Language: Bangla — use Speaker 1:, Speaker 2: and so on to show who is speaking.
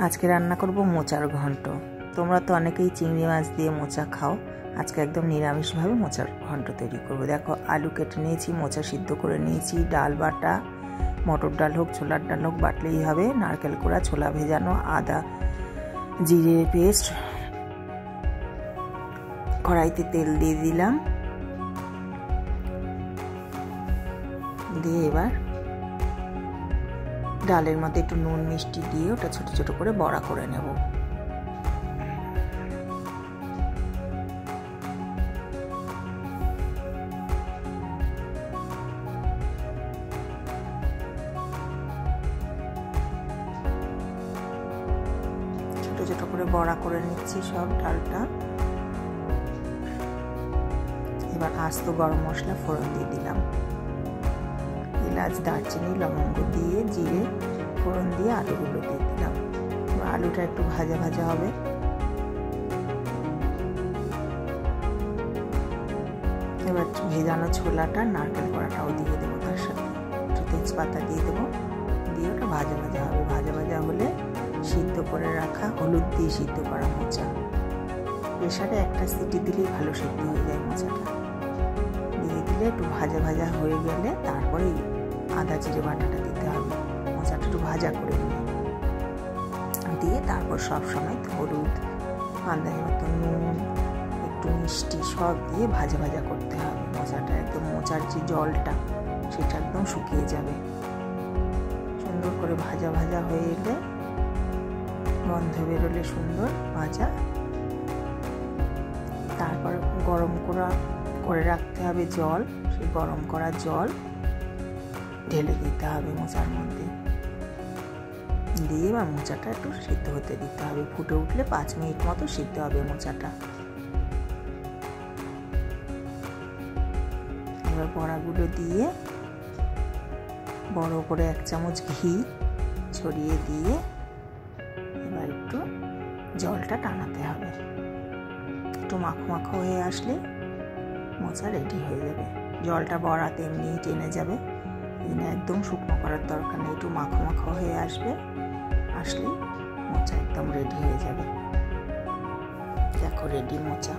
Speaker 1: আজকে রান্না করব মোচার ঘন্ট। তোমরা তো অনেকেই চিংড়ি মাছ দিয়ে মোচা খাও, আজকে একদম নিরামিষভাবে মোচার ঘন্ট তৈরি করব। দেখো, আলু কেটে নিয়েছি, মোচা সিদ্ধ করে নিয়েছি, ডাল বাটা, মটর ডাল হোক ছোলার ডাল হোক বাটলেই হবে, নারকেল কোড়া, ছোলা ভেজানো, আদা জিরে পেস্ট, কড়াইতে তেল দিয়ে দিলাম, দিয়ে এবার ডালের মধ্যে একটু নুন মিষ্টি দিয়ে ওটা ছোট ছোট করে বড়া করে নেব। ছোট ছোট করে বড়া করে নিচ্ছি সব ডালটা। এবার আস্ত গরম মশলা ফোড়ন দিয়ে দিলাম, এলাচ দারচিনি লবঙ্গ দিয়ে জিরে ফোড়ন দিয়ে আলুগুলো দিয়ে দিলাম। আলুটা একটু ভাজা ভাজা হবে। এবার ভেজানো ছোলাটা নারকেল কড়াটাও দিয়ে দেবো, তার সাথে একটু তেজপাতা দিয়ে দেবো, দিয়ে ওটা ভাজা ভাজা হবে। ভাজা ভাজা হলে সিদ্ধ করে রাখা হলুদ দিয়ে সিদ্ধ করা মোচা, প্রেসারে একটা সিটি দিলেই ভালো সিদ্ধ হয়ে যায় মোচাটা। দিয়ে দিলে একটু ভাজা ভাজা হয়ে গেলে তারপরে আদা জিরে বাটাটা দিতে হবে। মোচাটা একটু ভাজা করে দিয়ে তারপর সব সময় হলুদ, আন্দাজ মতো নুন, একটু মিষ্টি সব দিয়ে ভাজা ভাজা করতে হবে। মোচাটা একদম মোচার যে জলটা সেটা একদম শুকিয়ে যাবে। সুন্দর করে ভাজা ভাজা হয়ে এলে, গন্ধ বেরোলে সুন্দর ভাজা, তারপর গরম করে রাখতে হবে জল। সেই গরম করা জল ঢেলে দিতে হবে মোচার মধ্যে, দিয়ে বা মোচাটা একটু সিদ্ধ হতে দিতে হবে। ফুটে উঠলে 5 মিনিট মতো সিদ্ধ হবে মোচাটা। এবার বড়াগুলো দিয়ে বড় করে 1 চামচ ঘি ছড়িয়ে দিয়ে এবার একটু জলটা টানাতে হবে। একটু মাখো মাখো হয়ে আসলে মোচা রেডি হয়ে যাবে। জলটা বড়াতে এমনিই টেনে যাবে, একদম শুকনো করার দরকার নেই। একটু মাখো মাখো হয়ে আসলেই মোচা একদম রেডি হয়ে যাবে। দেখো রেডি মোচা।